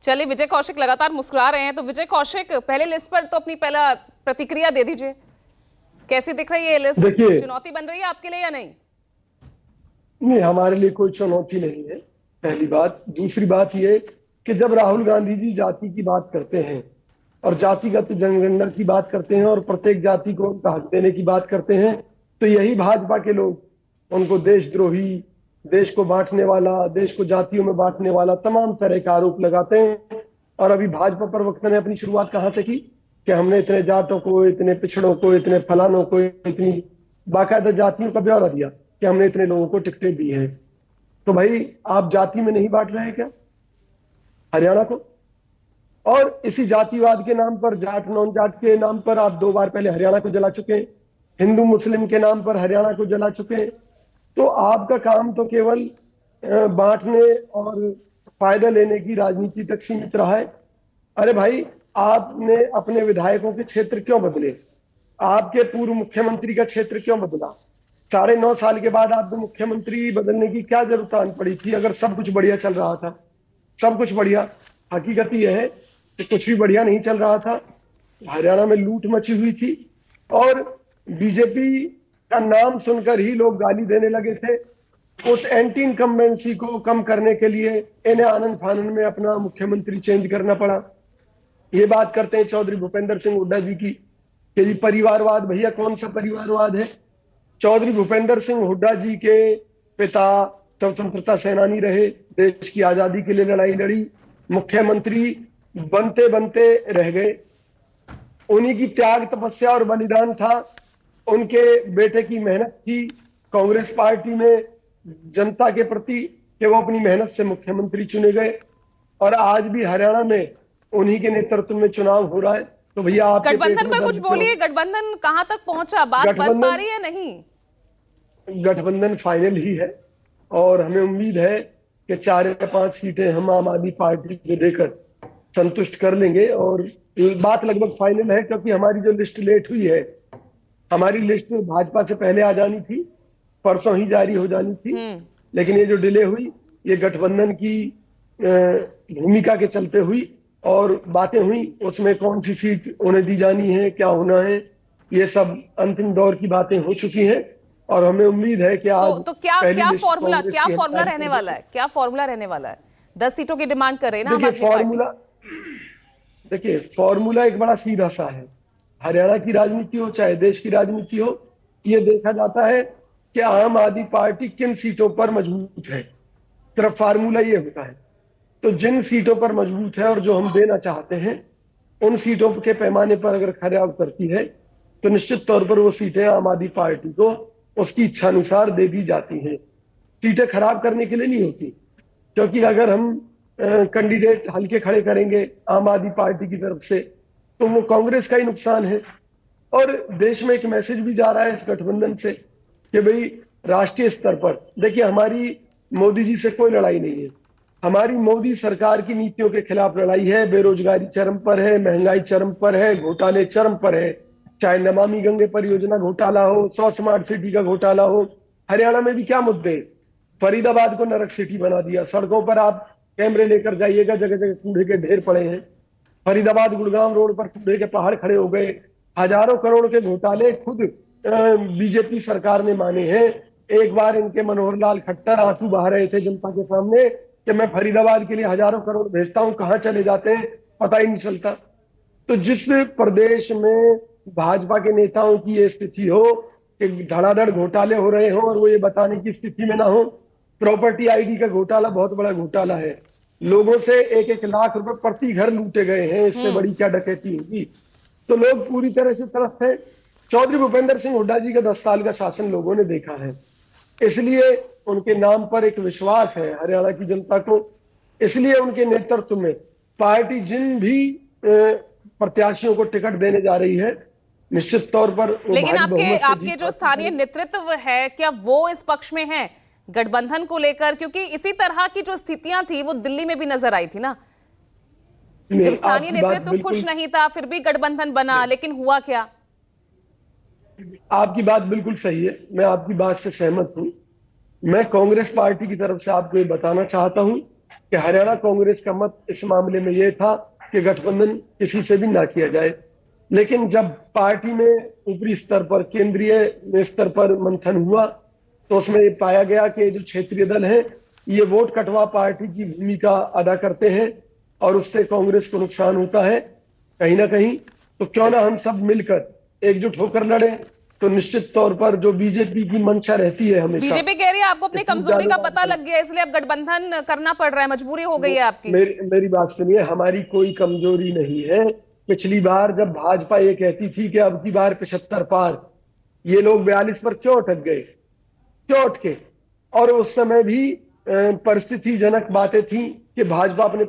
चलिए, विजय कौशिक लगातार मुस्कुरा रहे हैं, तो विजय कौशिक पहले लिस्ट पर तो अपनी पहला प्रतिक्रिया दे दीजिए। कैसी दिख रही है ये लिस्ट? देखिए, चुनौती बन रही है आपके लिए या नहीं? नहीं, हमारे लिए कोई चुनौती नहीं है, पहली बात। दूसरी बात ये कि जब राहुल गांधी जी जाति की बात करते हैं और जातिगत जनगणना की बात करते हैं और प्रत्येक जाति को उनका हक देने की बात करते हैं, तो यही भाजपा के लोग उनको देशद्रोही, देश को बांटने वाला, देश को जातियों में बांटने वाला तमाम तरह का आरोप लगाते हैं। और अभी भाजपा प्रवक्ता ने अपनी शुरुआत कहां से की कि हमने इतने जाटों को, इतने पिछड़ों को, इतने फलानों को, इतनी बाकायदा जातियों का ब्यौरा दिया कि हमने इतने लोगों को टिकटें दी हैं। तो भाई, आप जाति में नहीं बांट रहे हैं क्या हरियाणा को? और इसी जातिवाद के नाम पर, जाट नॉन जाट के नाम पर आप 2 बार पहले हरियाणा को जला चुके हैं, हिंदू मुस्लिम के नाम पर हरियाणा को जला चुके हैं। तो आपका काम तो केवल बांटने और फायदा लेने की राजनीति तक सीमित रहा है। अरे भाई, आपने अपने विधायकों के क्षेत्र क्यों बदले? आपके पूर्व मुख्यमंत्री का क्षेत्र क्यों बदला? 9.5 साल के बाद आपको मुख्यमंत्री बदलने की क्या जरूरत आन पड़ी थी, अगर सब कुछ बढ़िया चल रहा था? सब कुछ बढ़िया। हकीकत यह है कि कुछ भी बढ़िया नहीं चल रहा था। हरियाणा में लूट मची हुई थी और बीजेपी का नाम सुनकर ही लोग गाली देने लगे थे। उस एंटी इनकम्बेंसी को कम करने के लिए इन्हें आनंद फानन में अपना मुख्यमंत्री चेंज करना पड़ा। ये बात करते हैं चौधरी भूपेंद्र सिंह हुड्डा जी की कि जी परिवारवाद। भैया, कौन सा परिवारवाद है? चौधरी भूपेंद्र सिंह हुड्डा जी के पिता स्वतंत्रता सेनानी रहे, देश की आजादी के लिए लड़ाई लड़ी, मुख्यमंत्री बनते बनते रह गए। उन्हीं की त्याग, तपस्या और बलिदान था, उनके बेटे की मेहनत थी कांग्रेस पार्टी में जनता के प्रति कि वो अपनी मेहनत से मुख्यमंत्री चुने गए। और आज भी हरियाणा में उन्हीं के नेतृत्व में चुनाव हो रहा है। तो भैया, आपके पेट गठबंधन में पर कुछ दर्द क्यों? बोलिए, गठबंधन कहां तक पहुंचा? बात बन पा रही है नहीं? गठबंधन फाइनल ही है और हमें उम्मीद है कि 4 या 5 सीटें हम आम आदमी पार्टी को देकर संतुष्ट कर लेंगे। और बात लगभग फाइनल है, क्योंकि हमारी जो लिस्ट लेट हुई है, हमारी लिस्ट भाजपा से पहले आ जानी थी, परसों ही जारी हो जानी थी, लेकिन ये जो डिले हुई, ये गठबंधन की भूमिका के चलते हुई। और बातें हुई उसमें कौन सी सीट उन्हें दी जानी है, क्या होना है, ये सब अंतिम दौर की बातें हो चुकी हैं। और हमें उम्मीद है कि आज तो क्या फॉर्मूला रहने वाला है? क्या फॉर्मूला रहने वाला है? 10 सीटों की डिमांड कर रहे हैं ना आम आदमी पार्टी। देखिए, फॉर्मूला एक बड़ा सीधा सा है। हरियाणा की राजनीति हो चाहे देश की राजनीति हो, ये देखा जाता है कि आम आदमी पार्टी किन सीटों पर मजबूत है, सिर्फ फार्मूला ये होता है। तो जिन सीटों पर मजबूत है और जो हम देना चाहते हैं, उन सीटों के पैमाने पर अगर खरा उतरती है, तो निश्चित तौर पर वो सीटें आम आदमी पार्टी को उसकी इच्छानुसार दे दी जाती हैं। सीटें खराब करने के लिए नहीं होती, क्योंकि अगर हम कैंडिडेट हल्के खड़े करेंगे आम आदमी पार्टी की तरफ से, तो वो कांग्रेस का ही नुकसान है। और देश में एक मैसेज भी जा रहा है इस गठबंधन से कि भाई, राष्ट्रीय स्तर पर देखिए, हमारी मोदी जी से कोई लड़ाई नहीं है। हमारी मोदी सरकार की नीतियों के खिलाफ लड़ाई है। बेरोजगारी चरम पर है, महंगाई चरम पर है, घोटाले चरम पर है। चाहे नमामि गंगे परियोजना घोटाला हो, 100 स्मार्ट सिटी का घोटाला हो। हरियाणा में भी क्या मुद्दे? फरीदाबाद को नरक सिटी बना दिया। सड़कों पर आप कैमरे लेकर जाइएगा, जगह जगह कूड़े के ढेर पड़े हैं। फरीदाबाद गुड़गांव रोड पर कूड़े के पहाड़ खड़े हो गए। हजारों करोड़ के घोटाले खुद बीजेपी सरकार ने माने हैं। एक बार इनके मनोहर लाल खट्टर आंसू बहा रहे थे जनता के सामने कि मैं फरीदाबाद के लिए हजारों करोड़ भेजता हूं, कहां चले जाते हैं पता ही नहीं चलता। तो जिस प्रदेश में भाजपा के नेताओं की ये स्थिति हो कि धड़ाधड़ घोटाले हो रहे हो और वो ये बताने की स्थिति में ना हो। प्रॉपर्टी आईडी का घोटाला बहुत बड़ा घोटाला है। लोगों से 1-1 लाख रुपए प्रति घर लूटे गए हैं, इससे बड़ी क्या डकैती होगी? तो लोग पूरी तरह से त्रस्त है। चौधरी भूपेंद्र सिंह हुड्डा जी का 10 साल का शासन लोगों ने देखा है, इसलिए उनके नाम पर एक विश्वास है हरियाणा की जनता को। इसलिए उनके नेतृत्व में पार्टी जिन भी प्रत्याशियों को टिकट देने जा रही है, निश्चित तौर पर लेकिन आपके जो स्थानीय नेतृत्व है, क्या वो इस पक्ष में है गठबंधन को लेकर? क्योंकि इसी तरह की जो स्थितियां थी वो दिल्ली में भी नजर आई थी ना, जब स्थानीय नेतृत्व खुश नहीं था, फिर भी गठबंधन बना, लेकिन हुआ क्या? आपकी बात बिल्कुल सही है, मैं आपकी बात से सहमत हूं। मैं कांग्रेस पार्टी की तरफ से आपको ये बताना चाहता हूं कि हरियाणा कांग्रेस का मत इस मामले में ये था कि गठबंधन किसी से भी ना किया जाए। लेकिन जब पार्टी में ऊपरी स्तर पर, केंद्रीय स्तर पर मंथन हुआ, तो उसमें ये पाया गया कि जो क्षेत्रीय दल है ये वोट कटवा पार्टी की भूमिका अदा करते हैं और उससे कांग्रेस को नुकसान होता है कहीं ना कहीं। तो क्यों ना हम सब मिलकर एकजुट होकर लड़े। तो निश्चित तौर पर जो बीजेपी की मंशा रहती है हमेशा, बीजेपी कह रही है आपको अपनी कमजोरी का पता लग गया इसलिए अब गठबंधन करना पड़ रहा है, मजबूरी हो गई है आपकी। मेरी बात सुनिए, हमारी कोई कमजोरी नहीं है। पिछली बार जब भाजपा ये कहती थी कि अब की बार 75 पार, ये लोग 42 पर क्यों अटक गए, क्यों अटके? और उस समय भी परिस्थितिजनक बातें थी कि भाजपा अपने